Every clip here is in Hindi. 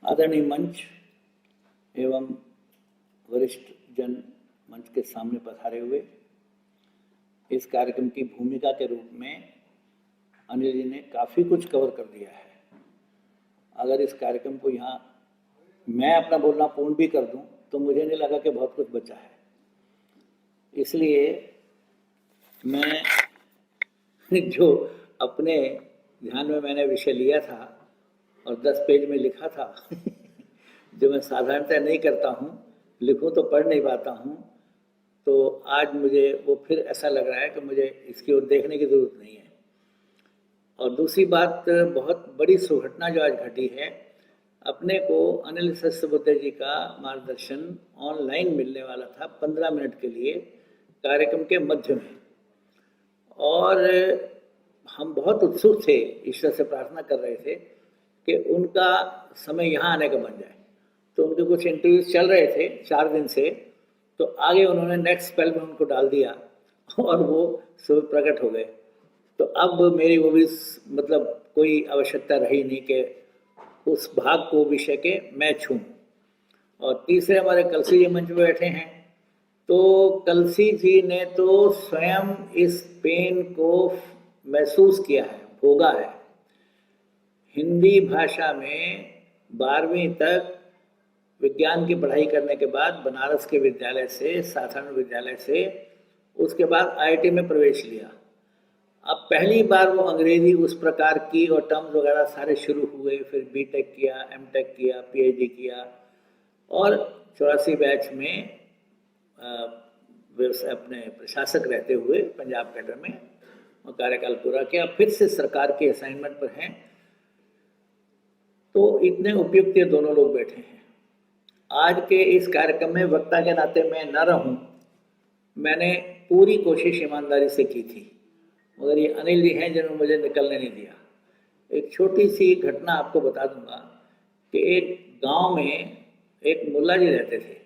आदरणीय मंच एवं वरिष्ठ जन मंच के सामने पधारे हुए, इस कार्यक्रम की भूमिका के रूप में अनिल जी ने काफ़ी कुछ कवर कर दिया है। अगर इस कार्यक्रम को यहाँ मैं अपना बोलना पूर्ण भी कर दूं तो मुझे नहीं लगा कि बहुत कुछ बचा है। इसलिए मैं जो अपने ध्यान में मैंने विषय लिया था और 10 पेज में लिखा था जो मैं साधारणतः नहीं करता हूँ, लिखूँ तो पढ़ नहीं पाता हूँ, तो आज मुझे वो फिर ऐसा लग रहा है कि मुझे इसकी ओर देखने की ज़रूरत नहीं है। और दूसरी बात, बहुत बड़ी दुर्घटना जो आज घटी है, अपने को अनिल सहस्त्रबुद्धे जी का मार्गदर्शन ऑनलाइन मिलने वाला था 15 मिनट के लिए कार्यक्रम के मध्य में, और हम बहुत उत्सुक थे, ईश्वर से प्रार्थना कर रहे थे कि उनका समय यहाँ आने का बन जाए। तो उनके कुछ इंटरव्यूज चल रहे थे 4 दिन से, तो आगे उन्होंने नेक्स्ट स्पेल में उनको डाल दिया और वो सुबह प्रकट हो गए। तो अब मेरी वो भी मतलब कोई आवश्यकता रही नहीं कि उस भाग को विषय के मैं छूं। और तीसरे हमारे कलसी जी मंच में बैठे हैं, तो कलसी जी ने तो स्वयं इस पेन को महसूस किया है, भोगा है। हिंदी भाषा में 12वीं तक विज्ञान की पढ़ाई करने के बाद बनारस के विद्यालय से, साधारण विद्यालय से, उसके बाद आईआईटी में प्रवेश लिया। अब पहली बार वो अंग्रेजी उस प्रकार की और टर्म्स वगैरह सारे शुरू हुए, फिर बीटेक किया, एमटेक किया, पीएचडी किया, और 84 बैच में अपने प्रशासक रहते हुए पंजाब कैडर में और कार्यकाल पूरा किया। फिर से सरकार के असाइनमेंट पर हैं। तो इतने उपयुक्त ये दोनों लोग बैठे हैं। आज के इस कार्यक्रम में वक्ता के नाते मैं न रहूं, मैंने पूरी कोशिश ईमानदारी से की थी, मगर ये अनिल जी हैं जिन्होंने मुझे निकलने नहीं दिया। एक छोटी सी घटना आपको बता दूंगा कि एक गांव में एक मुल्ला जी रहते थे।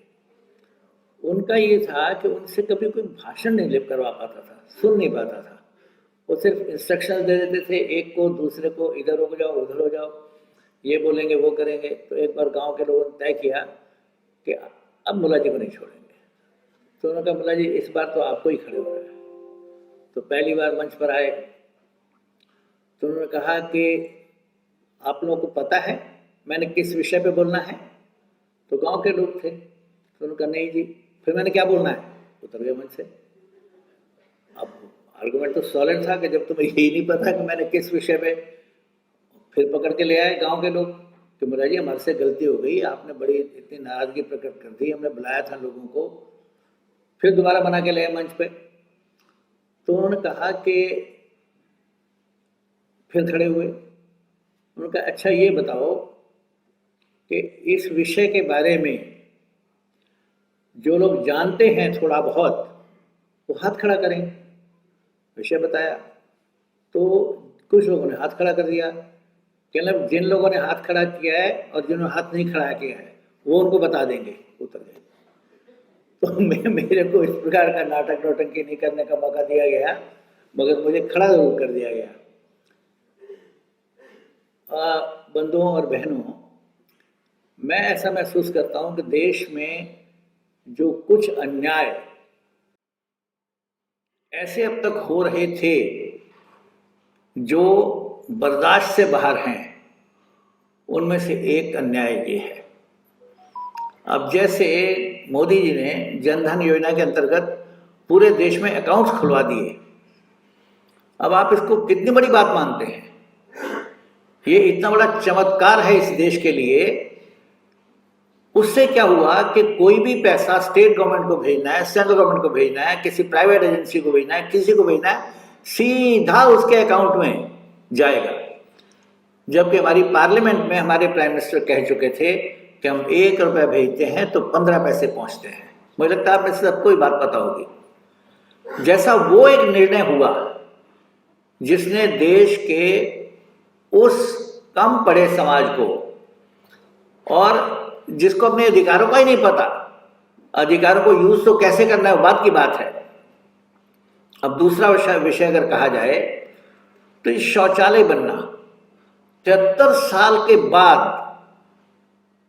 उनका ये था कि उनसे कभी कोई भाषण नहीं लिप करवा पाता था, सुन नहीं पाता था। वो सिर्फ इंस्ट्रक्शन दे देते थे, एक को दूसरे को, इधर हो जाओ उधर हो जाओ, ये बोलेंगे वो करेंगे। तो एक बार गांव के लोगों ने तय किया कि अब मुल्ला जी को नहीं छोड़ेंगे। तो उन्होंने कहा, मुल्ला जी इस बार तो आपको ही खड़े हो रहा है। तो पहली बार मंच पर आए तो उन्होंने कहा कि आप लोगों को पता है मैंने किस विषय पे बोलना है? तो गांव के लोग थे, तो उन्होंने कहा नहीं जी। फिर मैंने क्या बोलना है? उतर गए मंच से। अब आर्गुमेंट तो सॉलिड था कि जब तुम्हें यही नहीं पता कि मैंने किस विषय पे, फिर पकड़ के ले आए गांव के लोग कि मुल्ला जी हमारे से गलती हो गई, आपने बड़ी इतनी नाराजगी प्रकट कर दी, हमने बुलाया था लोगों को। फिर दोबारा बना के ले आए मंच पे। तो उन्होंने कहा कि फिर खड़े हुए, उन्होंने कहा अच्छा ये बताओ कि इस विषय के बारे में जो लोग जानते हैं थोड़ा बहुत, वो हाथ खड़ा करें। विषय बताया तो कुछ लोगों ने हाथ खड़ा कर दिया। मतलब जिन लोगों ने हाथ खड़ा किया है और जिन्होंने हाथ नहीं खड़ा किया है वो उनको बता देंगे। उतर गए। तो मेरे को इस प्रकार का नाटक नौटंकी नहीं करने का मौका दिया गया, मगर मुझे खड़ा जरूर कर दिया गया। बंधुओं और बहनों, मैं ऐसा महसूस करता हूं कि देश में जो कुछ अन्याय ऐसे अब तक हो रहे थे जो बर्दाश्त से बाहर हैं, उनमें से एक अन्याय ये है। अब जैसे मोदी जी ने जनधन योजना के अंतर्गत पूरे देश में अकाउंट्स खुलवा दिए। अब आप इसको कितनी बड़ी बात मानते हैं? ये इतना बड़ा चमत्कार है इस देश के लिए। उससे क्या हुआ कि कोई भी पैसा स्टेट गवर्नमेंट को भेजना है, सेंट्रल गवर्नमेंट को भेजना है, किसी प्राइवेट एजेंसी को भेजना है, किसी को भेजना है, सीधा उसके अकाउंट में जाएगा। जबकि हमारी पार्लियामेंट में हमारे प्राइम मिनिस्टर कह चुके थे कि हम 1 रुपया भेजते हैं तो 15 पैसे पहुंचते हैं। मुझे लगता है आप में से सबको ये बात पता होगी। जैसा वो एक निर्णय हुआ जिसने देश के उस कम पढ़े समाज को, और जिसको अपने अधिकारों का ही नहीं पता, अधिकारों को यूज तो कैसे करना है वो बात की बात है। अब दूसरा विषय अगर कहा जाए तो शौचालय बनना 73 साल के बाद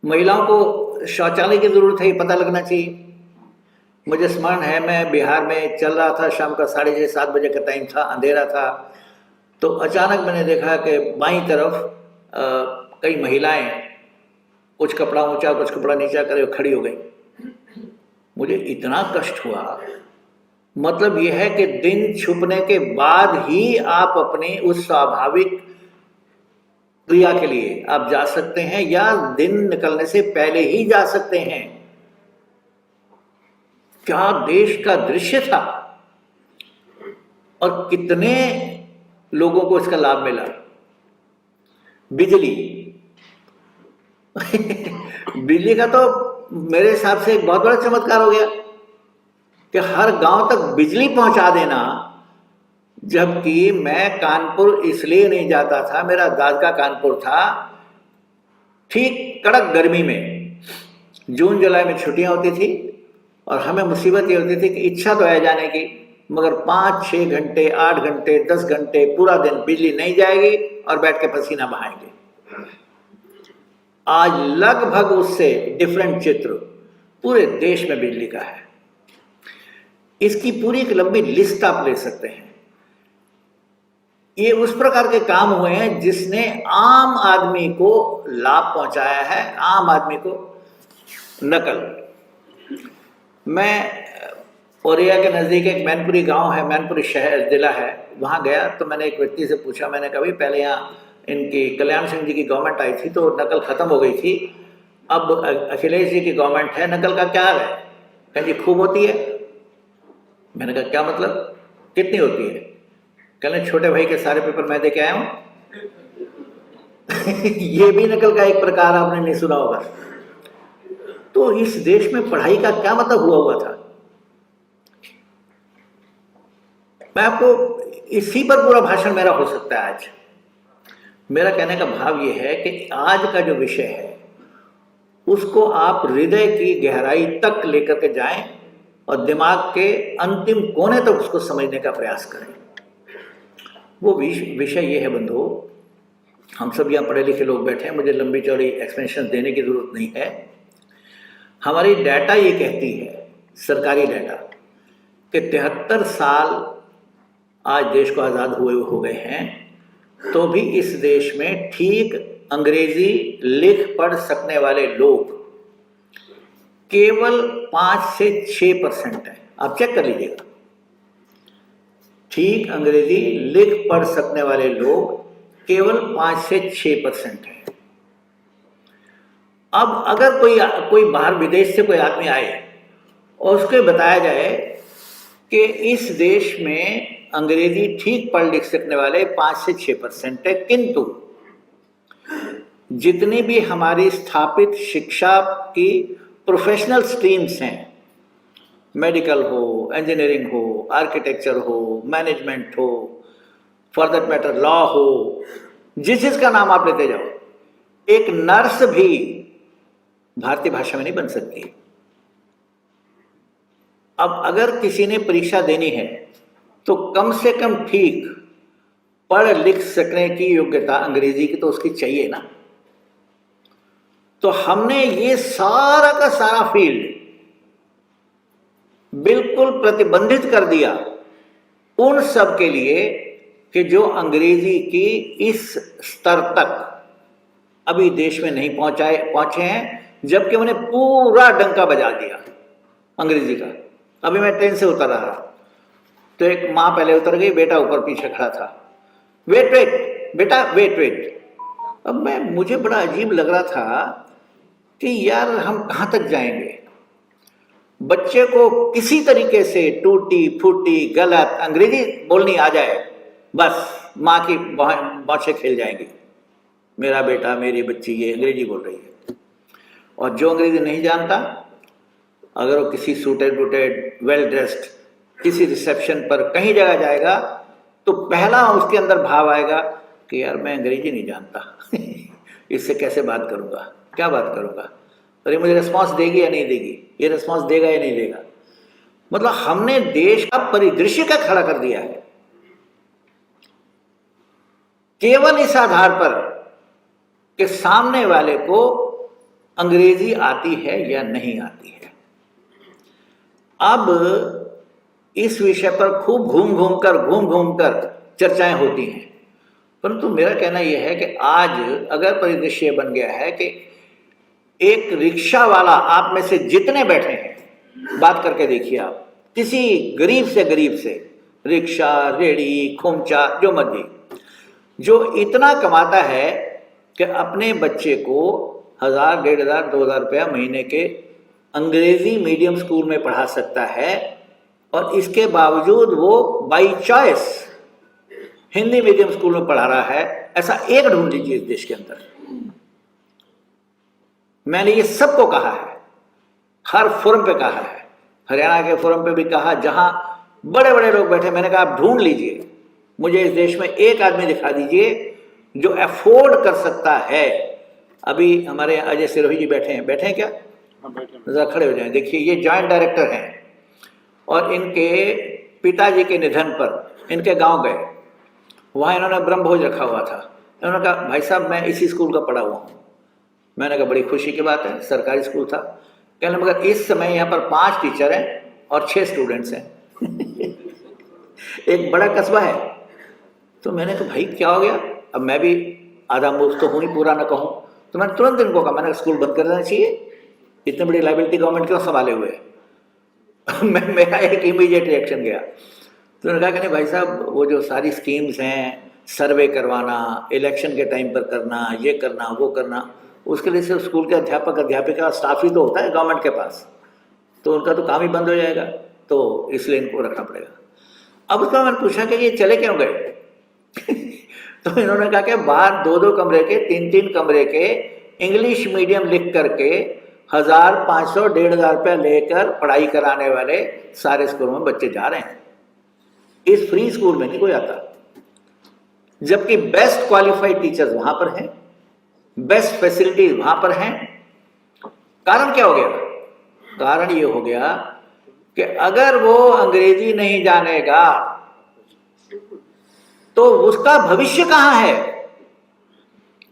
महिलाओं को शौचालय की जरूरत है, ये पता लगना चाहिए। मुझे स्मरण है, मैं बिहार में चल रहा था, शाम का 6:30-7 बजे का टाइम था, अंधेरा था, तो अचानक मैंने देखा कि बाईं तरफ कई महिलाएं कुछ कपड़ा ऊंचा कुछ कपड़ा नीचा करे खड़ी हो गई। मुझे इतना कष्ट हुआ। मतलब यह है कि दिन छुपने के बाद ही आप अपनी उस स्वाभाविक क्रिया के लिए आप जा सकते हैं, या दिन निकलने से पहले ही जा सकते हैं। क्या देश का दृश्य था, और कितने लोगों को इसका लाभ मिला। बिजली बिजली का तो मेरे हिसाब से एक बहुत बड़ा चमत्कार हो गया कि हर गांव तक बिजली पहुंचा देना। जबकि मैं कानपुर इसलिए नहीं जाता था, मेरा दादका कानपुर था, ठीक कड़क गर्मी में जून जुलाई में छुट्टियां होती थी, और हमें मुसीबत ये होती थी कि इच्छा तो है जाने की, मगर 5-6 घंटे 8 घंटे 10 घंटे पूरा दिन बिजली नहीं जाएगी और बैठ के पसीना बहाएंगे। आज लगभग उससे डिफरेंट चित्र पूरे देश में बिजली का है। इसकी पूरी एक लंबी लिस्ट आप ले सकते हैं। ये उस प्रकार के काम हुए हैं जिसने आम आदमी को लाभ पहुंचाया है, आम आदमी को। नकल, मैं औरैया के नज़दीक एक मैनपुरी गांव है, मैनपुरी शहर जिला है, वहां गया तो मैंने एक व्यक्ति से पूछा, मैंने कहा भाई पहले यहाँ इनकी कल्याण सिंह जी की गवर्नमेंट आई थी तो नकल खत्म हो गई थी, अब अखिलेश जी की गवर्नमेंट है, नकल का क्या हाल है? कहीं जी खूब होती है। मैंने कहा क्या मतलब, कितनी होती है? कहने छोटे भाई के सारे पेपर मैं दे के आया हूं। ये भी नकल का एक प्रकार आपने नहीं सुना होगा। तो इस देश में पढ़ाई का क्या मतलब हुआ था? मैं आपको इसी पर पूरा भाषण मेरा हो सकता है आज। मेरा कहने का भाव यह है कि आज का जो विषय है उसको आप हृदय की गहराई तक लेकर के जाएं और दिमाग के अंतिम कोने तक उसको समझने का प्रयास करें। वो विषय ये है बंधु, हम सब यहाँ पढ़े लिखे लोग बैठे हैं, मुझे लंबी चौड़ी एक्सप्लेनेशन देने की जरूरत नहीं है। हमारी डाटा ये कहती है, सरकारी डाटा, कि 73 साल आज देश को आज़ाद हुए हो गए हैं, तो भी इस देश में ठीक अंग्रेजी लिख पढ़ सकने वाले लोग केवल 5 से 6% है। आप चेक कर लीजिएगा, ठीक अंग्रेजी लिख पढ़ सकने वाले लोग केवल 5 से 6% है। अब अगर कोई बाहर विदेश से कोई आदमी आए और उसको बताया जाए कि इस देश में अंग्रेजी ठीक पढ़ लिख सकने वाले 5 से 6% है, किंतु जितनी भी हमारी स्थापित शिक्षा की प्रोफेशनल स्ट्रीम्स हैं, मेडिकल हो, इंजीनियरिंग हो, आर्किटेक्चर हो, मैनेजमेंट हो, फॉर दैट मैटर लॉ हो, जिस जिसका नाम आप लेते जाओ, एक नर्स भी भारतीय भाषा में नहीं बन सकती। अब अगर किसी ने परीक्षा देनी है तो कम से कम ठीक पढ़ लिख सकने की योग्यता अंग्रेजी की तो उसकी चाहिए ना। तो हमने ये सारा का सारा फील्ड बिल्कुल प्रतिबंधित कर दिया उन सब के लिए कि जो अंग्रेजी की इस स्तर तक अभी देश में नहीं पहुंचे हैं, जबकि उन्हें पूरा डंका बजा दिया अंग्रेजी का। अभी मैं ट्रेन से उतर रहा तो एक माँ पहले उतर गई, बेटा ऊपर पीछे खड़ा था। वेट वेट बेटा, वेट वेट। अब मुझे बड़ा अजीब लग रहा था कि यार हम कहाँ तक जाएंगे। बच्चे को किसी तरीके से टूटी फूटी गलत अंग्रेजी बोलनी आ जाए, बस माँ की बाँछें खेल जाएंगी, मेरा बेटा मेरी बच्ची ये अंग्रेजी बोल रही है। और जो अंग्रेजी नहीं जानता, अगर वो किसी सूटेड बूटेड वेल ड्रेस्ड किसी रिसेप्शन पर कहीं जगह जाएगा तो पहला उसके अंदर भाव आएगा कि यार मैं अंग्रेजी नहीं जानता इससे कैसे बात करूँगा, क्या बात करूँगा, अरे मुझे रिस्पॉन्स देगी या नहीं देगी, ये रिस्पॉन्स देगा या नहीं देगा। मतलब हमने देश का परिदृश्य का खड़ा कर दिया है केवल इस आधार पर कि सामने वाले को अंग्रेजी आती है या नहीं आती है। अब इस विषय पर खूब घूम घूम कर चर्चाएं होती हैं, परंतु मेरा कहना यह है कि आज अगर परिदृश्य बन गया है कि एक रिक्शा वाला, आप में से जितने बैठे हैं बात करके देखिए, आप किसी गरीब से रिक्शा, रेड़ी, खोमचा, जो मर्जी, जो इतना कमाता है कि अपने बच्चे को 1000, 1500, 2000 रुपया महीने के अंग्रेजी मीडियम स्कूल में पढ़ा सकता है, और इसके बावजूद वो by choice Hindi medium school में पढ़ा रहा है। ऐसा एक ढूंढ लीजिए इस देश के अंदर। मैंने ये सबको कहा है, हर फोरम पे कहा है, हरियाणा के फोरम पे भी कहा, जहां बड़े बड़े लोग बैठे, मैंने कहा आप ढूंढ लीजिए, मुझे इस देश में एक आदमी दिखा दीजिए जो अफोर्ड कर सकता है। अभी हमारे अजय सिरोही जी बैठे हैं क्या? जरा खड़े हो जाएं। देखिए, ये जॉइंट डायरेक्टर हैं, और इनके पिताजी के निधन पर इनके गांव गए, वहाँ इन्होंने ब्रह्मभोज रखा हुआ था। इन्होंने कहा भाई साहब मैं इसी स्कूल का पढ़ा हुआ हूँ। मैंने कहा बड़ी खुशी की बात है, सरकारी स्कूल था। कहने मगर इस समय यहाँ पर 5 टीचर हैं और 6 स्टूडेंट्स हैं। एक बड़ा कस्बा है। तो मैंने कहा भाई क्या हो गया? अब मैं भी आधा मूर्ख तो हूँ ही, पूरा ना कहूँ। तो मैंने तुरंत इनको कहा, मैंने स्कूल बंद कर देना चाहिए, इतनी बड़ी लाइबिलिटी गवर्नमेंट क्यों संभाले हुए? मेरा एक इमीडिएट रिएक्शन गया। तो उन्होंने कहा कि नहीं भाई साहब, वो जो सारी स्कीम्स हैं, सर्वे करवाना, इलेक्शन के टाइम पर करना, ये करना, वो करना, उसके लिए सिर्फ स्कूल के अध्यापक, अध्यापिका, स्टाफ ही तो होता है गवर्नमेंट के पास, तो उनका तो काम ही बंद हो जाएगा, तो इसलिए इनको रखना पड़ेगा। अब उसका मैंने पूछा कि ये चले क्यों गए? तो इन्होंने कहा कि बाहर 2-2 कमरे के, 3-3 कमरे के इंग्लिश मीडियम लिख करके 1500, 1500 रुपया लेकर पढ़ाई कराने वाले सारे स्कूलों में बच्चे जा रहे हैं। इस फ्री स्कूल में नहीं कोई आता, जबकि बेस्ट क्वालिफाइड टीचर्स वहां पर हैं, बेस्ट फैसिलिटीज वहां पर हैं। कारण क्या हो गया? कारण ये हो गया कि अगर वो अंग्रेजी नहीं जानेगा तो उसका भविष्य कहां है?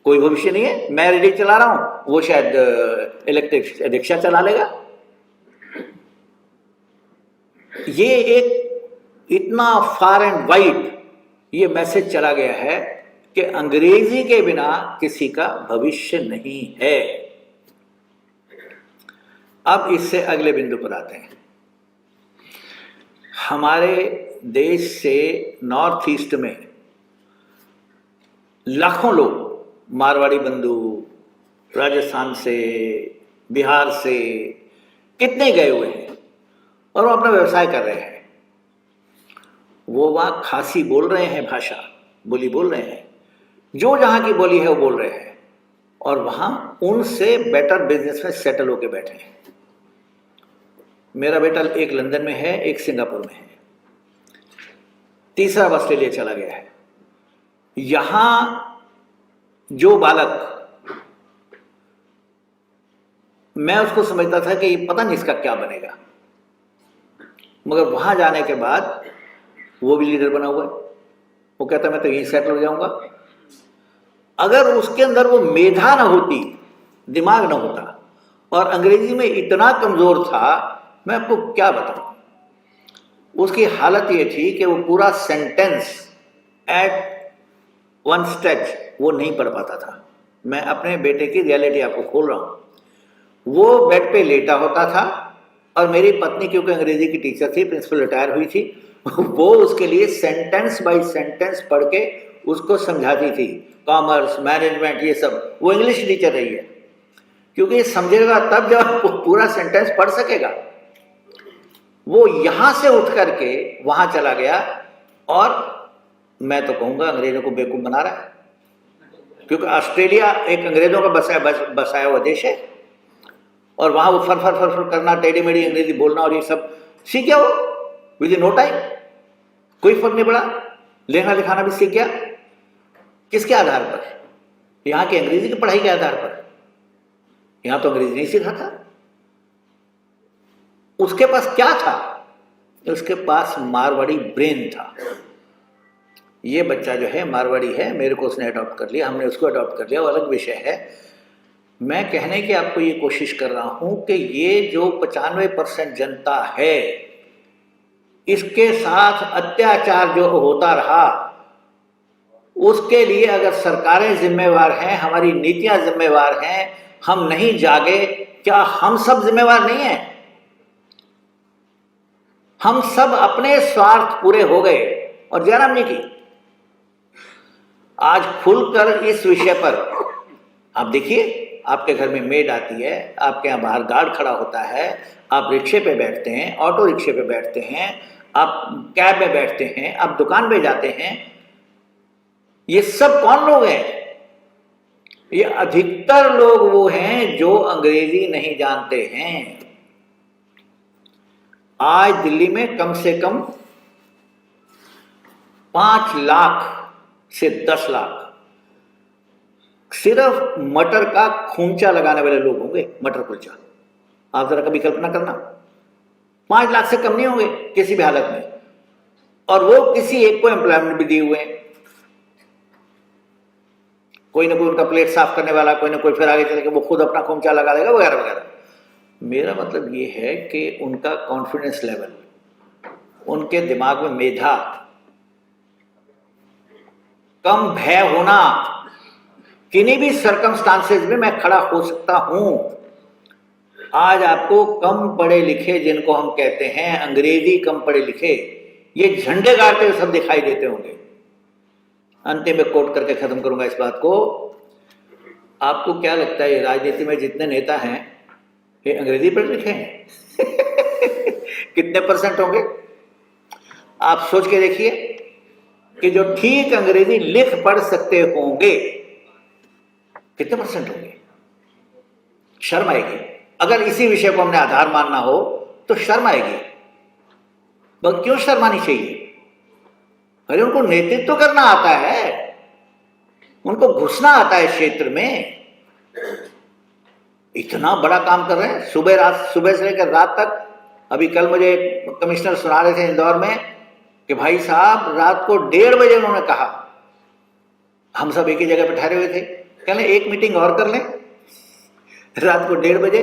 कोई भविष्य नहीं है। मैं रेडी चला रहा हूं, वो शायद इलेक्ट्रिक रिक्शा चला लेगा। ये एक इतना फार एंड वाइड ये मैसेज चला गया है कि अंग्रेजी के बिना किसी का भविष्य नहीं है। अब इससे अगले बिंदु पर आते हैं। हमारे देश से नॉर्थ ईस्ट में लाखों लोग, मारवाड़ी बंधु, राजस्थान से, बिहार से, कितने गए हुए हैं और वो अपना व्यवसाय कर रहे हैं। वो वहाँ खासी बोल रहे हैं, भाषा बोली बोल रहे हैं, जो जहाँ की बोली है वो बोल रहे हैं, और वहाँ उनसे बेटर बिजनेस में सेटल होके बैठे हैं। मेरा बेटा एक लंदन में है, एक सिंगापुर में है, तीसरा ऑस्ट्रेलिया चला गया है। यहाँ जो बालक, मैं उसको समझता था कि पता नहीं इसका क्या बनेगा, मगर वहां जाने के बाद वो भी लीडर बना हुआ है। वो कहता मैं तो यहीं सेटल हो जाऊंगा। अगर उसके अंदर वो मेधा ना होती, दिमाग ना होता, और अंग्रेजी में इतना कमजोर था, मैं आपको क्या बताऊं। उसकी हालत ये थी कि वो पूरा सेंटेंस एट वन स्ट्रेच वो नहीं पढ़ पाता था। मैं अपने बेटे की रियलिटी आपको खोल रहा हूं। वो बेड पे लेटा होता था, और मेरी पत्नी क्योंकि अंग्रेजी की टीचर थी, प्रिंसिपल रिटायर हुई थी, वो उसके लिए सेंटेंस बाय सेंटेंस पढ़ के उसको समझाती थी। कॉमर्स, मैनेजमेंट, ये सब। वो इंग्लिश टीचर रही है, क्योंकि ये समझेगा तब जब पूरा सेंटेंस पढ़ सकेगा। वो यहां से उठ करके वहां चला गया, और मैं तो कहूंगा अंग्रेजों को बेवकूफ बना रहा है, क्योंकि ऑस्ट्रेलिया एक अंग्रेजों का बसाया हुआ देश है, और वहां वो फर फर फर फर करना, टेढ़ी मेढ़ी अंग्रेजी बोलना और ये सब सीख गया वो विद इन नो टाइम। कोई फर्क नहीं पड़ा, लिखना लिखाना भी सीख गया। किसके आधार पर? यहाँ की अंग्रेजी की पढ़ाई के आधार पर। यहाँ तो अंग्रेजी नहीं सीखा था। उसके पास क्या था? उसके पास मारवाड़ी ब्रेन था। ये बच्चा जो है मारवाड़ी है, मेरे को उसने अडॉप्ट कर लिया, हमने उसको अडॉप्ट कर लिया, वो अलग विषय है। मैं कहने की आपको ये कोशिश कर रहा हूं कि ये जो 95% जनता है, इसके साथ अत्याचार जो होता रहा, उसके लिए अगर सरकारें जिम्मेवार हैं, हमारी नीतियां जिम्मेवार हैं, हम नहीं जागे, क्या हम सब जिम्मेवार नहीं हैं? हम सब अपने स्वार्थ पूरे हो गए और जयराम जी की आज खुलकर इस विषय पर आप देखिए, आपके घर में मेड आती है, आपके यहाँ बाहर गार्ड खड़ा होता है, आप रिक्शे पे बैठते हैं, ऑटो रिक्शे पे बैठते हैं, आप कैब में बैठते हैं, आप दुकान पे जाते हैं, ये सब कौन लोग हैं? ये अधिकतर लोग वो हैं जो अंग्रेजी नहीं जानते हैं। आज दिल्ली में कम से कम 5 लाख से 10 लाख सिर्फ मटर का खूंचा लगाने वाले लोग होंगे, मटर कुलचा। आप जरा कभी कल्पना करना, 5 लाख से कम नहीं होंगे किसी भी हालत में, और वो किसी एक को एम्प्लॉयमेंट भी दिए हुए हैं। कोई ना कोई उनका प्लेट साफ करने वाला, कोई ना कोई फिर आगे चल के वो खुद अपना खूंचा लगा देगा वगैरह वगैरह। मेरा मतलब ये है कि उनका कॉन्फिडेंस लेवल, उनके दिमाग में मेधा, कम भय होना, किन्हीं भी सर्कमस्टांसेस में मैं खड़ा हो सकता हूं। आज आपको कम पढ़े लिखे, जिनको हम कहते हैं अंग्रेजी कम पढ़े लिखे, ये झंडे गाड़ते हुए सब दिखाई देते होंगे। अंतिम में कोट करके खत्म करूंगा इस बात को। आपको क्या लगता है, ये राजनीति में जितने नेता हैं ये अंग्रेजी पढ़े लिखे हैं? कितने % होंगे? आप सोच के देखिए कि जो ठीक अंग्रेजी लिख पढ़ सकते होंगे कितने % होंगे? शर्म आएगी। अगर इसी विषय को हमने आधार मानना हो तो शर्म आएगी। बस क्यों शर्मानी चाहिए? अरे उनको नेतृत्व करना आता है, उनको घुसना आता है क्षेत्र में। इतना बड़ा काम कर रहे हैं, सुबह से लेकर रात तक। अभी कल मुझे कमिश्नर सुना रहे थे इंदौर में कि भाई साहब रात को 1:30 बजे उन्होंने कहा, हम सब एक ही जगह पे ठहरे हुए थे, कहने एक मीटिंग और कर लें। रात को 1:30 बजे,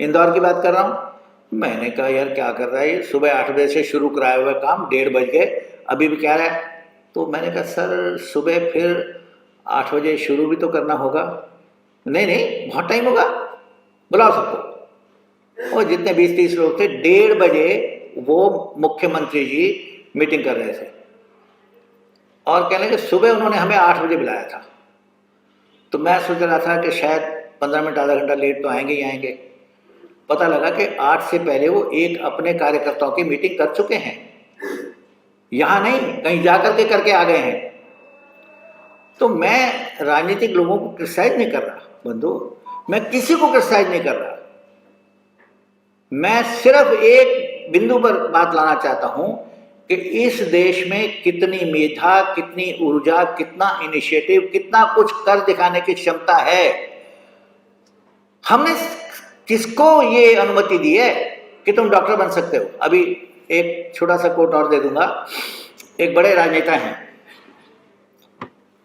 इंदौर की बात कर रहा हूं। मैंने कहा यार क्या कर रहा है ये, सुबह 8 बजे से शुरू कराया हुआ काम, 1:30 बज गए, अभी भी कह रहा है। तो मैंने कहा सर सुबह फिर 8 बजे शुरू भी तो करना होगा। नहीं नहीं बहुत टाइम होगा, बुलाओ सबको। और जितने 20-30 लोग थे, 1:30 बजे वो मुख्यमंत्री जी मीटिंग कर रहे थे और कहने कि सुबह उन्होंने हमें 8 बजे बुलाया था। तो मैं सोच रहा था कि शायद 15 मिनट आधा घंटा लेट तो आएंगे ही आएंगे। पता लगा कि 8 से पहले वो एक अपने कार्यकर्ताओं की मीटिंग कर चुके हैं, यहां नहीं कहीं जाकर के करके आ गए हैं। तो मैं राजनीतिक लोगों को क्रिटिसाइज नहीं कर रहा बंधु, मैं किसी को क्रिटिसाइज नहीं कर रहा। मैं सिर्फ एक बिंदु पर बात लाना चाहता हूं कि इस देश में कितनी मेधा, कितनी ऊर्जा, कितना इनिशिएटिव, कितना कुछ कर दिखाने की क्षमता है। हमने किसको ये अनुमति दी है कि तुम डॉक्टर बन सकते हो? अभी एक छोटा सा कोट और दे दूंगा। एक बड़े राजनेता हैं,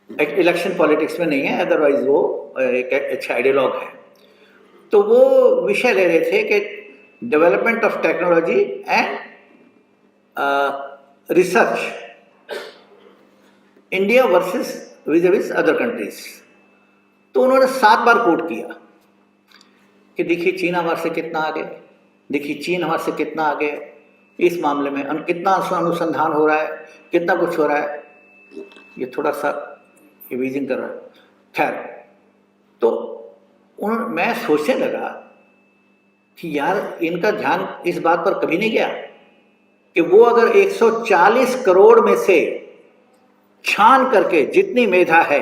इलेक्शन पॉलिटिक्स में नहीं है, अदरवाइज वो एक अच्छा आइडियोलॉग है। तो वो विषय ले रहे थे कि development of technology and research, India versus विज़ other countries. तो उन्होंने 7 बार कोट किया कि देखिए चीन हमारे से कितना आगे, देखिए चीन हमारे से कितना आगे इस मामले में, कितना अनुसंधान हो रहा है, कितना कुछ हो रहा है। ये थोड़ा सा रिवीजन कर रहा है। खैर, तो मैं सोचने लगा कि यार इनका ध्यान इस बात पर कभी नहीं गया कि वो अगर 140 करोड़ में से छान करके जितनी मेधा है,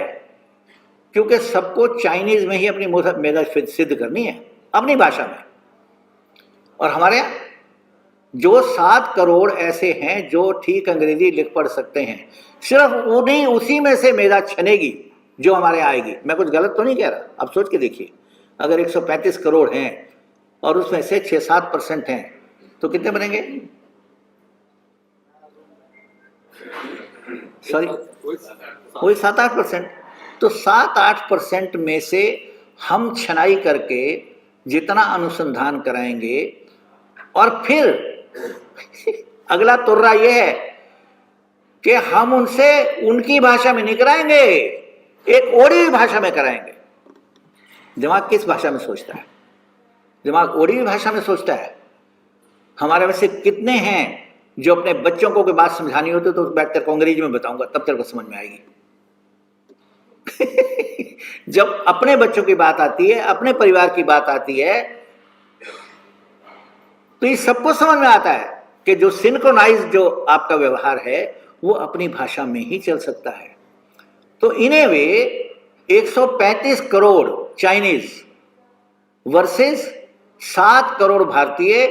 क्योंकि सबको चाइनीज में ही अपनी मेधा सिद्ध करनी है अपनी भाषा में, और हमारे यहाँ जो 7 करोड़ ऐसे हैं जो ठीक अंग्रेजी लिख पढ़ सकते हैं, सिर्फ उन्हीं उसी में से मेधा छनेगी जो हमारे आएगी। मैं कुछ गलत तो नहीं कह रहा, आप सोच के देखिए। अगर 135 करोड़ हैं और उसमें से 6-7% हैं तो कितने बनेंगे? सॉरी, वही 7-8%। तो 7-8% में से हम छनाई करके जितना अनुसंधान कराएंगे, और फिर अगला तुर्रा यह है कि हम उनसे उनकी भाषा में नहीं कराएंगे, एक ओडिया भाषा में कराएंगे। दिमाग किस भाषा में सोचता है? दिमाग ओडिया भाषा में सोचता है। हमारे में से कितने हैं जो अपने बच्चों को कोई बात समझानी होती तो बैठकर अंग्रेजी में बताऊंगा, तब तेरे को समझ में आएगी। जब अपने बच्चों की बात आती है, अपने परिवार की बात आती है, तो ये सबको समझ में आता है कि जो सिंक्रोनाइज जो आपका व्यवहार है वो अपनी भाषा में ही चल सकता है। तो इन्हें वे 135 करोड़ चाइनीज वर्सेस 7 करोड़ भारतीय,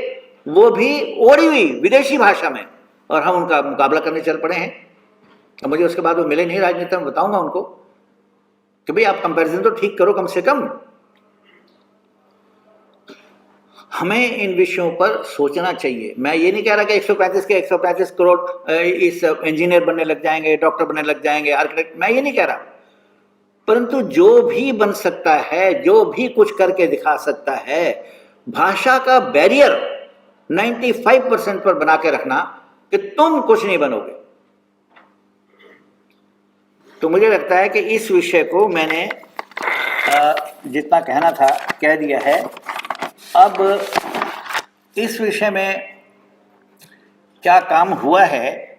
वो भी ओडी हुई विदेशी भाषा में, और हम उनका मुकाबला करने चल पड़े हैं। और मुझे उसके बाद वो मिले नहीं राजनीति में, बताऊंगा उनको कि भाई आप कंपैरिजन तो ठीक करो कम से कम। हमें इन विषयों पर सोचना चाहिए। मैं ये नहीं कह रहा कि 135 के 135 करोड़ इस इंजीनियर बनने लग जाएंगे, डॉक्टर बनने लग जाएंगे, आर्किटेक्ट, मैं ये नहीं कह रहा। परंतु जो भी बन सकता है, जो भी कुछ करके दिखा सकता है, भाषा का बैरियर 95% पर बना के रखना कि तुम कुछ नहीं बनोगे। तो मुझे लगता है कि इस विषय को मैंने जितना कहना था कह दिया है। अब इस विषय में क्या काम हुआ है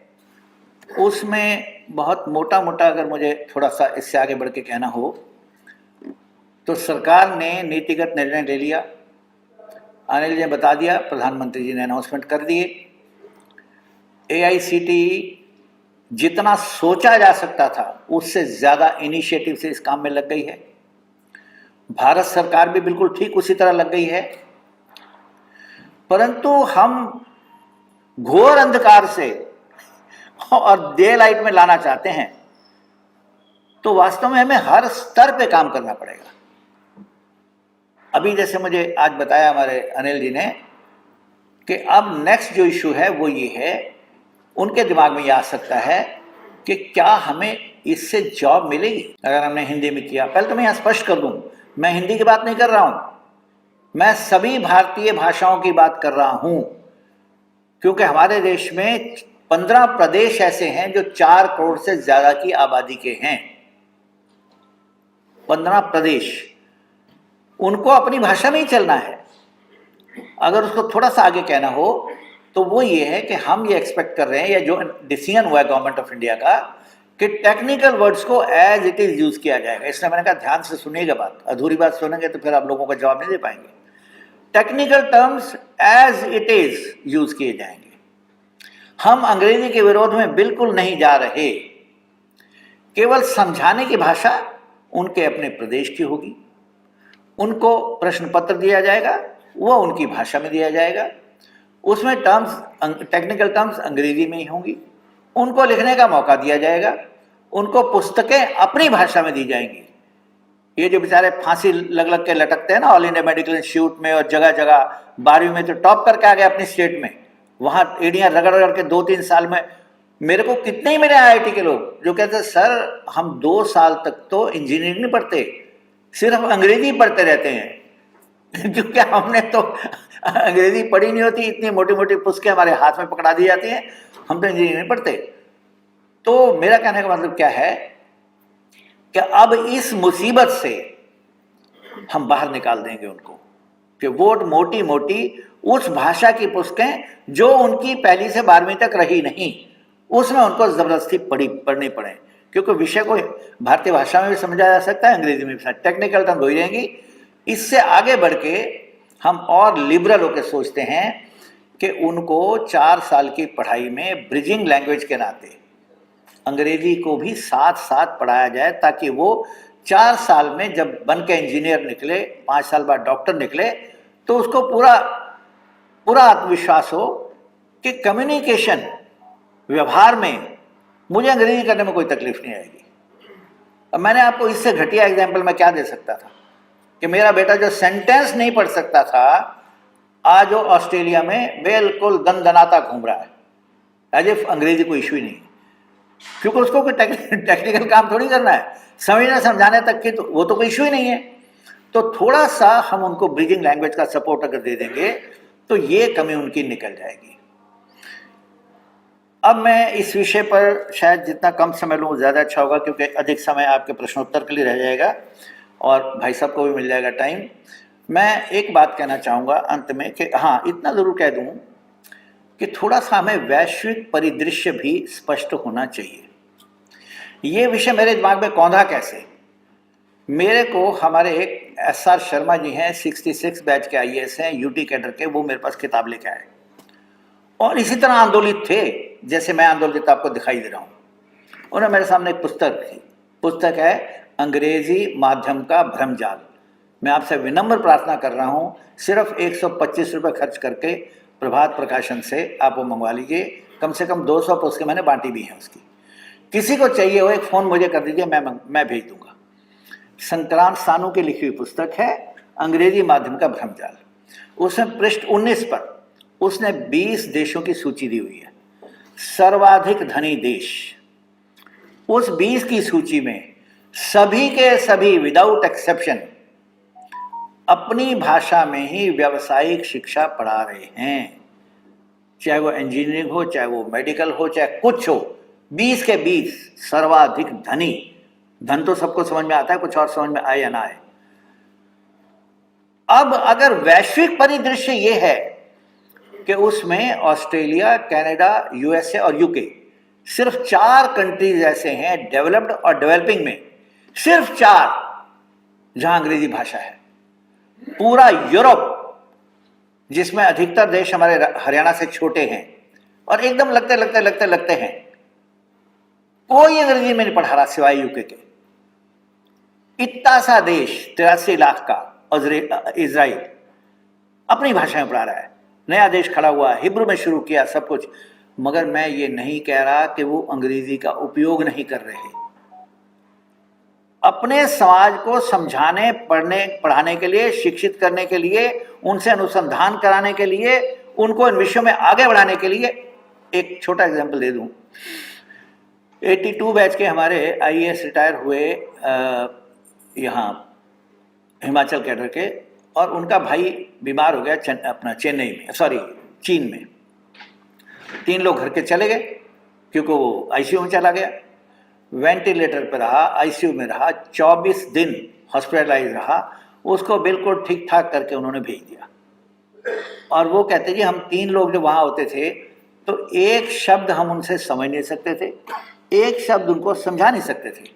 उसमें बहुत मोटा मोटा अगर मुझे थोड़ा सा इससे आगे बढ़ के कहना हो तो सरकार ने नीतिगत निर्णय ले लिया। अनिल जी ने बता दिया, प्रधानमंत्री जी ने अनाउंसमेंट कर दिए। AICTE जितना सोचा जा सकता था उससे ज़्यादा इनिशिएटिव से इस काम में लग गई है। भारत सरकार भी बिल्कुल ठीक उसी तरह लग गई है। परंतु हम घोर अंधकार से और डे लाइट में लाना चाहते हैं तो वास्तव में हमें हर स्तर पे काम करना पड़ेगा। अभी जैसे मुझे आज बताया हमारे अनिल जी ने कि अब नेक्स्ट जो इशू है वो ये है, उनके दिमाग में ये आ सकता है कि क्या हमें इससे जॉब मिलेगी अगर हमने हिंदी में किया। पहले तो मैं यहाँ स्पष्ट कर दूं, मैं हिंदी की बात नहीं कर रहा हूं, मैं सभी भारतीय भाषाओं की बात कर रहा हूं, क्योंकि हमारे देश में 15 प्रदेश ऐसे हैं जो 4 करोड़ से ज्यादा की आबादी के हैं। 15 प्रदेश, उनको अपनी भाषा में ही चलना है। अगर उसको थोड़ा सा आगे कहना हो तो वो ये है कि हम ये एक्सपेक्ट कर रहे हैं, या जो डिसीजन हुआ है गवर्नमेंट ऑफ इंडिया का, कि टेक्निकल वर्ड्स को एज इट इज यूज किया जाएगा। इसलिए मैंने कहा ध्यान से सुनिएगा बात, अधूरी बात सुनेंगे तो फिर आप लोगों का जवाब नहीं दे पाएंगे। Technical terms as it is use किए जाएंगे। हम अंग्रेजी के विरोध में बिल्कुल नहीं जा रहे, केवल समझाने की भाषा उनके अपने प्रदेश की होगी। उनको प्रश्न पत्र दिया जाएगा, वो उनकी भाषा में दिया जाएगा, उसमें टर्म्स, टेक्निकल टर्म्स अंग्रेजी में ही होंगी। उनको लिखने का मौका दिया जाएगा, उनको पुस्तकें अपनी भाषा में दी जाएंगी। ये जो बेचारे फांसी लग लग के लटकते हैं ना ऑल इंडिया मेडिकल इंस्टीट्यूट में और जगह जगह, 12वीं में तो टॉप करके आ गए अपनी स्टेट में, वहाँ एड़ियाँ रगड़ रगड़ के 2-3 साल में। मेरे को कितने ही मेरे IIT के लोग जो कहते हैं सर हम 2 साल तक तो इंजीनियरिंग नहीं पढ़ते, सिर्फ अंग्रेजी पढ़ते रहते हैं क्योंकि हमने तो अंग्रेजी पढ़ी नहीं होती, इतनी मोटी मोटी पुस्तकें हमारे हाथ में पकड़ा दी जाती हैं, हम तो इंजीनियरिंग नहीं पढ़ते। तो मेरा कहने का मतलब क्या है कि अब इस मुसीबत से हम बाहर निकाल देंगे उनको, कि वो मोटी मोटी उस भाषा की पुस्तकें जो उनकी पहली से 12वीं तक रही नहीं, उसमें उनको जबरदस्ती पढ़नी पड़े, क्योंकि विषय को भारतीय भाषा में भी समझा जा सकता है, अंग्रेजी में भी। टेक्निकल टर्म हो ही रहेंगी। इससे आगे बढ़ के हम और लिबरल होकर सोचते हैं कि उनको 4 साल की पढ़ाई में ब्रिजिंग लैंग्वेज के नाते अंग्रेजी को भी साथ साथ पढ़ाया जाए, ताकि वो 4 साल में जब बन के इंजीनियर निकले, 5 साल बाद डॉक्टर निकले, तो उसको पूरा आत्मविश्वास हो कि कम्युनिकेशन, व्यवहार में मुझे अंग्रेजी करने में कोई तकलीफ नहीं आएगी। अब मैंने आपको इससे घटिया एग्जाम्पल मैं क्या दे सकता था कि मेरा बेटा जो सेंटेंस नहीं पढ़ सकता था, आज वो ऑस्ट्रेलिया में बिल्कुल दनदनाता घूम रहा है, एज इफ अंग्रेजी कोई इशू ही नहीं, क्योंकि उसको कोई टेक्निकल काम थोड़ी करना है, समझने समझाने तक की तो वो तो कोई इशू ही नहीं है। तो थोड़ा सा हम उनको ब्रिजिंग लैंग्वेज का सपोर्ट अगर दे देंगे तो ये कमी उनकी निकल जाएगी। अब मैं इस विषय पर शायद जितना कम समय लूँ ज़्यादा अच्छा होगा, क्योंकि अधिक समय आपके प्रश्नोत्तर के लिए रह जाएगा और भाई साहब को भी मिल जाएगा टाइम। मैं एक बात कहना चाहूँगा अंत में कि हाँ, इतना ज़रूर कह दूँ कि थोड़ा सा हमें वैश्विक परिदृश्य भी स्पष्ट होना चाहिए। ये विषय मेरे दिमाग में कौंधा कैसे, मेरे को हमारे एक SR शर्मा जी हैं, 66 बैच के IAS हैं, UT कैडर के, वो मेरे पास किताब लेके आए और इसी तरह आंदोलित थे जैसे मैं आंदोलित आपको दिखाई दे रहा हूँ। उन्होंने मेरे सामने एक पुस्तक थी, पुस्तक है अंग्रेजी माध्यम का भ्रमजाल। मैं आपसे विनम्र प्रार्थना कर रहा हूँ, सिर्फ 125 रुपये खर्च करके प्रभात प्रकाशन से आप वो मंगवा लीजिए। कम से कम 200 पुस्तकें मैंने बांटी भी हैं उसकी। किसी को चाहिए हो एक फ़ोन मुझे कर दीजिए, मैं भेज दूंगा। संक्रांत सानू की लिखी हुई पुस्तक है अंग्रेजी माध्यम का भ्रमजाल। उसमें पृष्ठ 19 पर उसने 20 देशों की सूची दी हुई है, सर्वाधिक धनी देश। उस 20 की सूची में सभी के सभी विदाउट एक्सेप्शन अपनी भाषा में ही व्यावसायिक शिक्षा पढ़ा रहे हैं, चाहे वो इंजीनियरिंग हो, चाहे वो मेडिकल हो, चाहे कुछ हो। 20 के 20 सर्वाधिक धनी। धन तो सबको समझ में आता है, कुछ और समझ में आए या ना आए। अब अगर वैश्विक परिदृश्य ये है कि उसमें ऑस्ट्रेलिया, कनाडा, USA और UK, सिर्फ 4 कंट्रीज ऐसे हैं डेवलप्ड और डेवलपिंग में, सिर्फ 4 जहां अंग्रेजी भाषा है। पूरा यूरोप जिसमें अधिकतर देश हमारे हरियाणा से छोटे हैं और एकदम लगते हैं, कोई अंग्रेजी में नहीं पढ़ा रहा सिवाय UK के। इतना सा देश 83 लाख का इजराइल अपनी भाषा में पढ़ा रहा है। नया देश खड़ा हुआ, हिब्रू में शुरू किया सब कुछ। मगर मैं ये नहीं कह रहा कि वो अंग्रेजी का उपयोग नहीं कर रहे। अपने समाज को समझाने, पढ़ाने के लिए, शिक्षित करने के लिए, उनसे अनुसंधान कराने के लिए, उनको इन विषयों में आगे बढ़ाने के लिए एक छोटा एग्जाम्पल दे दूं। 82 बैच के हमारे IAS रिटायर हुए यहाँ हिमाचल कैडर के, और उनका भाई बीमार हो गया अपना चीन में। 3 लोग घर के चले गए क्योंकि वो ICU में चला गया, वेंटिलेटर पर रहा, ICU में रहा, 24 दिन हॉस्पिटलाइज रहा। उसको बिल्कुल ठीक ठाक करके उन्होंने भेज दिया। और वो कहते कि हम 3 लोग जो वहाँ होते थे तो एक शब्द हम उनसे समझ नहीं सकते थे, एक शब्द उनको समझा नहीं सकते थे,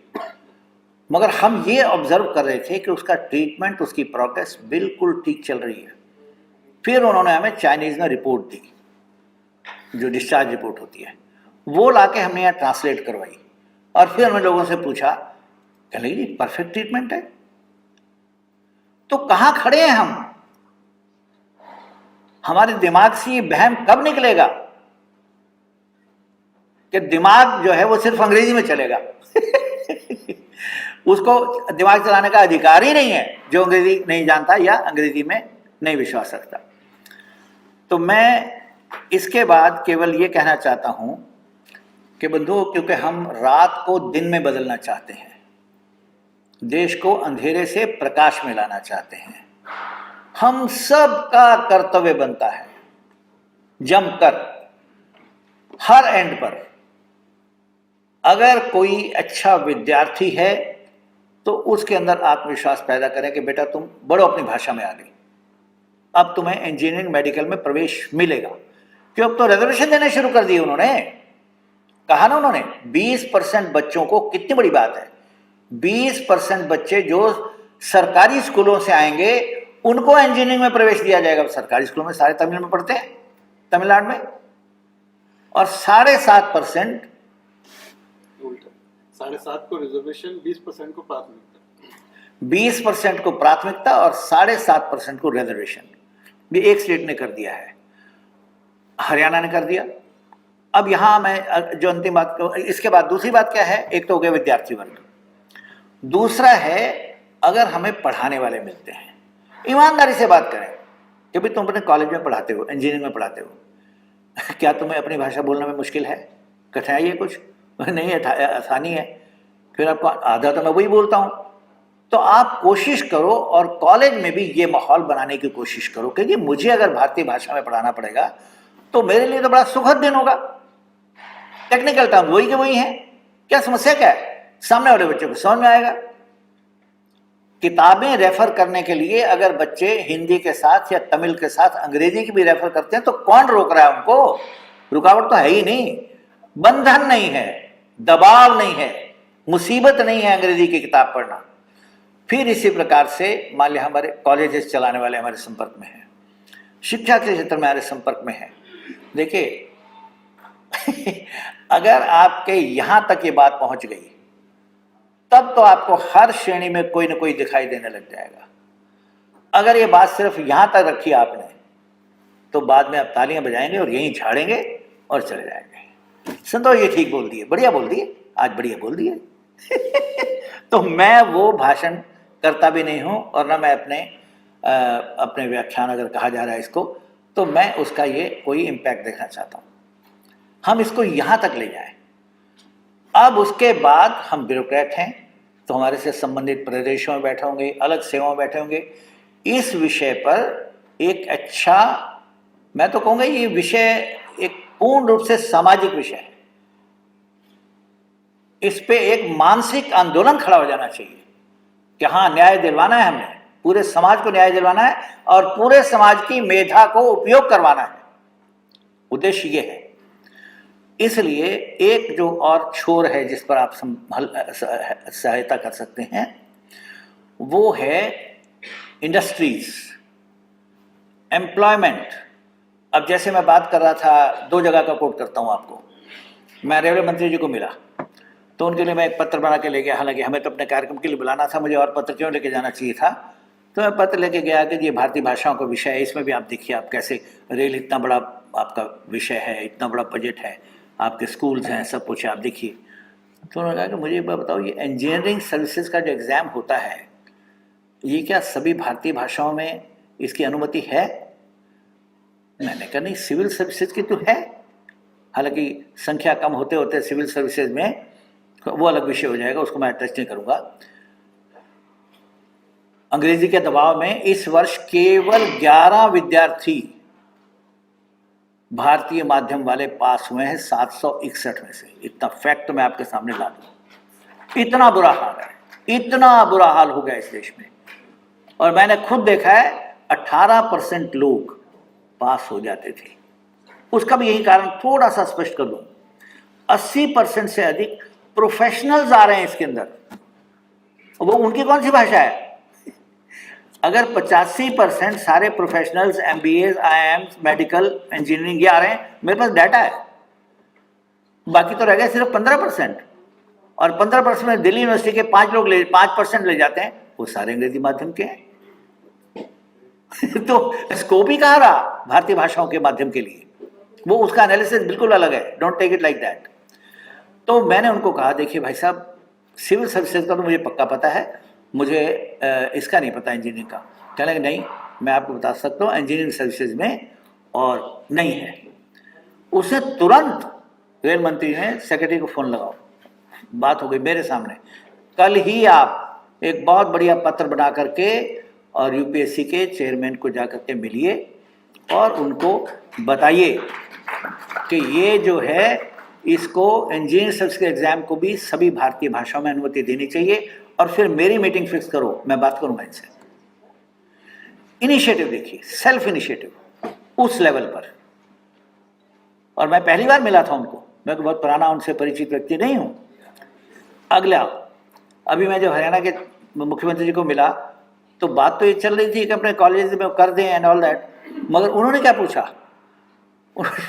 मगर हम ये ऑब्जर्व कर रहे थे कि उसका ट्रीटमेंट, उसकी प्रोग्रेस बिल्कुल ठीक चल रही है। फिर उन्होंने हमें चाइनीज़ में रिपोर्ट दी, जो डिस्चार्ज रिपोर्ट होती है, वो लाके हमने यहाँ ट्रांसलेट करवाई। और फिर हमने लोगों से पूछा, कह जी परफेक्ट ट्रीटमेंट है। तो कहाँ खड़े हैं हम? हमारे दिमाग से ये वहम कब निकलेगा कि दिमाग जो है वो सिर्फ अंग्रेजी में चलेगा? उसको दिमाग चलाने का अधिकार ही नहीं है जो अंग्रेजी नहीं जानता या अंग्रेजी में नहीं विश्वास रखता। तो मैं इसके बाद केवल ये कहना चाहता हूं कि बंधुओं, क्योंकि हम रात को दिन में बदलना चाहते हैं, देश को अंधेरे से प्रकाश में लाना चाहते हैं, हम सब का कर्तव्य बनता है जमकर हर एंड पर। अगर कोई अच्छा विद्यार्थी है तो उसके अंदर आत्मविश्वास पैदा करें कि बेटा तुम बढ़ो अपनी भाषा में आगे, अब तुम्हें इंजीनियरिंग मेडिकल में प्रवेश मिलेगा। क्यों? अब तो रिजर्वेशन देने शुरू कर दिए उन्होंने। कहा ना उन्होंने 20% बच्चों को, कितनी बड़ी बात है, 20% बच्चे जो सरकारी स्कूलों से आएंगे उनको इंजीनियरिंग में प्रवेश दिया जाएगा। सरकारी स्कूलों में सारे तमिल में पढ़ते हैं, तमिलनाडु में। और 7.5% 7.5 को रिजर्वेशन, 20% को प्राथमिकता, 20% को प्राथमिकता और 7.5% को रिजर्वेशन। भी एक स्टेट ने कर दिया है, हरियाणा ने कर दिया। अब यहां मैं जो अंतिम बात, इसके बाद दूसरी बात क्या है, एक तो हो गया विद्यार्थी वर्ग, दूसरा है अगर हमें पढ़ाने वाले मिलते हैं, ईमानदारी से बात करें कि भाई तुम अपने कॉलेज में पढ़ाते हो, इंजीनियरिंग में पढ़ाते हो, क्या तुम्हें अपनी भाषा बोलने में मुश्किल है, कठिनाई है कुछ? नहीं है, आसानी है। फिर आपको आधा तो मैं वही बोलता हूँ, तो आप कोशिश करो और कॉलेज में भी ये माहौल बनाने की कोशिश करो, क्योंकि मुझे अगर भारतीय भाषा में पढ़ाना पड़ेगा तो मेरे लिए तो बड़ा सुखद दिन होगा। टेक्निकल टर्म वही के वही हैं, क्या समस्या क्या है, सामने वाले बच्चे को समझ में आएगा। किताबें रेफर करने के लिए अगर बच्चे हिंदी के साथ या तमिल के साथ अंग्रेजी की भी रेफर करते हैं तो कौन रोक रहा है उनको? रुकावट तो है ही नहीं, बंधन नहीं है, दबाव नहीं है, मुसीबत नहीं है अंग्रेजी की किताब पढ़ना। फिर इसी प्रकार से मान लिया हमारे कॉलेजेस चलाने वाले हमारे संपर्क में हैं, शिक्षा के क्षेत्र में हमारे संपर्क में हैं। देखिए अगर आपके यहां तक ये बात पहुंच गई तब तो आपको हर श्रेणी में कोई ना कोई दिखाई देने लग जाएगा। अगर ये बात सिर्फ यहां तक रखी आपने तो बाद में आप तालियां बजाएंगे और यहीं झाड़ेंगे और चले जाएंगे। संतोष ये ठीक बोल दिए, बढ़िया बोल दिए, आज बढ़िया बोल दिए। तो मैं वो भाषण करता भी नहीं हूं और ना मैं अपने व्याख्यान अगर कहा जा रहा है इसको तो मैं उसका ये कोई इम्पैक्ट देखना चाहता हूं। हम इसको यहां तक ले जाएं। अब उसके बाद हम ब्यूरोक्रेट हैं तो हमारे से संबंधित प्रदेशों में बैठे होंगे, अलग सेवाओं में बैठे होंगे। इस विषय पर एक अच्छा, मैं तो कहूँगा ये विषय एक पूर्ण रूप से सामाजिक विषय है। इस पे एक मानसिक आंदोलन खड़ा हो जाना चाहिए कि हाँ, न्याय दिलवाना है, हमने पूरे समाज को न्याय दिलवाना है और पूरे समाज की मेधा को उपयोग करवाना है। उद्देश्य ये है। इसलिए एक जो और छोर है जिस पर आप सहायता कर सकते हैं वो है इंडस्ट्रीज, एम्प्लॉयमेंट। अब जैसे मैं बात कर रहा था, दो जगह का कोट करता हूं आपको। मैं रेलवे मंत्री जी को मिला तो उनके लिए मैं एक पत्र बना के ले गया। हालांकि हमें तो अपने कार्यक्रम के लिए बुलाना था, मुझे और पत्र क्यों लेके जाना चाहिए था। तो मैं पत्र लेके गया कि ये भारतीय भाषाओं का विषय है, इसमें भी आप देखिए आप कैसे, रेल इतना बड़ा आपका विषय है, इतना बड़ा बजट है, आपके स्कूल्स हैं, सब कुछ है, आप देखिए। तो उन्होंने कहा कि मुझे एक बात बताओ, ये इंजीनियरिंग सर्विसेज का जो एग्ज़ाम होता है ये क्या सभी भारतीय भाषाओं में इसकी अनुमति है? मैंने कहा नहीं, सिविल सर्विसेज की तो है। हालांकि संख्या कम होते होते सिविल सर्विसेज में वो अलग विषय हो जाएगा, उसको मैं टच नहीं करूँगा। अंग्रेजी के दबाव में इस वर्ष केवल 11 विद्यार्थी भारतीय माध्यम वाले पास हुए हैं 761 में से। इतना फैक्ट मैं आपके सामने ला दूं। इतना बुरा हाल है, इतना बुरा हाल हो गया इस देश में। और मैंने खुद देखा है 18% लोग पास हो जाते थे। उसका भी यही कारण थोड़ा सा स्पष्ट कर दूं, 80% से अधिक प्रोफेशनल्स आ रहे हैं इसके अंदर। वो उनकी कौन सी भाषा है? अगर 85% सारे professionals MBAs, IIMs, medical, engineering ये आ रहे हैं, मेरे पास डाटा है। बाकी तो रह गए सिर्फ 15%। और 15% में दिल्ली यूनिवर्सिटी के 5% ले जाते हैं, वो सारे अंग्रेजी माध्यम के हैं। तो स्कोप ही कहाँ रहा भारतीय भाषाओं के माध्यम के लिए? वो उसका एनालिसिस बिल्कुल अलग है, don't take it like that. तो मैंने उनको कहा, देखिए भाई साहब, सिविल सर्विसेज का तो मुझे पक्का पता है, मुझे इसका नहीं पता इंजीनियरिंग का। कहने लगे नहीं, मैं आपको बता सकता हूँ इंजीनियरिंग सर्विसेज में और नहीं है। उसे तुरंत रेल मंत्री ने सेक्रेटरी को फ़ोन लगाओ, बात हो गई मेरे सामने। कल ही आप एक बहुत बढ़िया पत्र बना करके और UPSC के चेयरमैन को जा करके मिलिए और उनको बताइए कि ये जो है इसको इंजीनियरिंग सर्विस के एग्ज़ाम को भी सभी भारतीय भाषाओं में अनुमति देनी चाहिए। और फिर मेरी मीटिंग फिक्स करो, मैं बात करूंगा इनसे। इनिशिएटिव देखिए, सेल्फ इनिशिएटिव उस लेवल पर। और मैं पहली बार मिला था उनको, मैं तो बहुत पुराना उनसे परिचित व्यक्ति नहीं हूं। अगला, अभी मैं जब हरियाणा के मुख्यमंत्री जी को मिला तो बात तो ये चल रही थी कि अपने कॉलेज में कर दें एंड ऑल दैट, मगर उन्होंने क्या पूछा,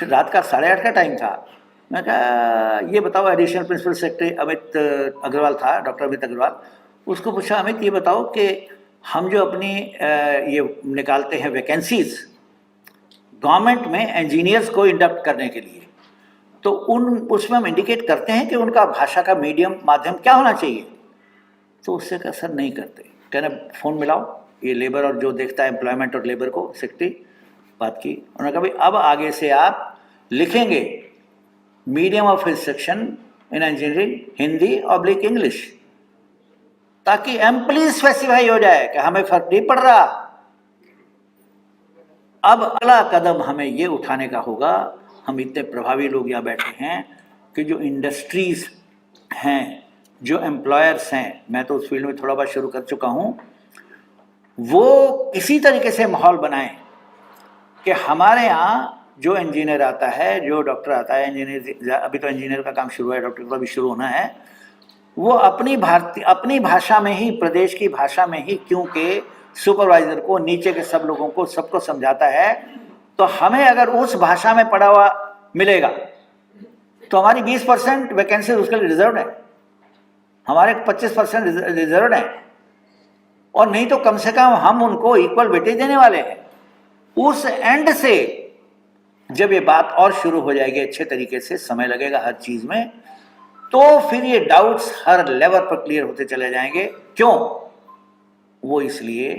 रात का 8:30 का टाइम था। मैं कहा ये बताओ, additional principal secretary Amit Agrawal था, डॉक्टर अमित अग्रवाल, उसको पूछा, अमित ये बताओ कि हम जो अपनी ये निकालते हैं वैकेंसीज गवर्नमेंट में इंजीनियर्स को इंडक्ट करने के लिए, तो उसमें हम इंडिकेट करते हैं कि उनका भाषा का मीडियम माध्यम क्या होना चाहिए? तो उससे का सर नहीं करते। कहने फ़ोन मिलाओ, ये लेबर और जो देखता है एम्प्लॉयमेंट और लेबर को, सेक्रेटरी, बात की। उन्होंने कहा भाई अब आगे से आप लिखेंगे medium of instruction in engineering Hindi English. ताकि एम्पली स्पेसिफाई हो जाए कि हमें फर्क नहीं पड़ रहा। अब अगला कदम हमें ये उठाने का होगा, हम इतने प्रभावी लोग यहाँ बैठे हैं कि जो इंडस्ट्रीज हैं, जो एम्प्लॉयर्स हैं, मैं तो उस फील्ड में थोड़ा बहुत शुरू कर चुका हूँ, वो इसी तरीके से माहौल बनाएं कि हमारे यहाँ जो इंजीनियर आता है, जो डॉक्टर आता है, इंजीनियर अभी तो इंजीनियर का काम शुरू है, डॉक्टर का भी शुरू होना है, वो अपनी भाषा में ही, प्रदेश की भाषा में ही, क्योंकि सुपरवाइजर को, नीचे के सब लोगों को, सबको समझाता है, तो हमें अगर उस भाषा में पढ़ा हुआ मिलेगा तो हमारी 20% वैकेंसी उसके लिए रिजर्व है, हमारे 25% रिजर्व है, और नहीं तो कम से कम हम उनको इक्वल वेटेज देने वाले हैं। उस एंड से जब ये बात और शुरू हो जाएगी अच्छे तरीके से, समय लगेगा हर चीज में, तो फिर ये डाउट्स हर लेवल पर क्लियर होते चले जाएंगे। क्यों? वो इसलिए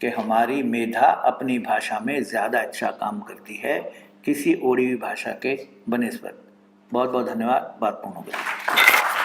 कि हमारी मेधा अपनी भाषा में ज़्यादा अच्छा काम करती है किसी ओडी भाषा के बनिस्बत। बहुत बहुत धन्यवाद। बात पूर्ण हो गई।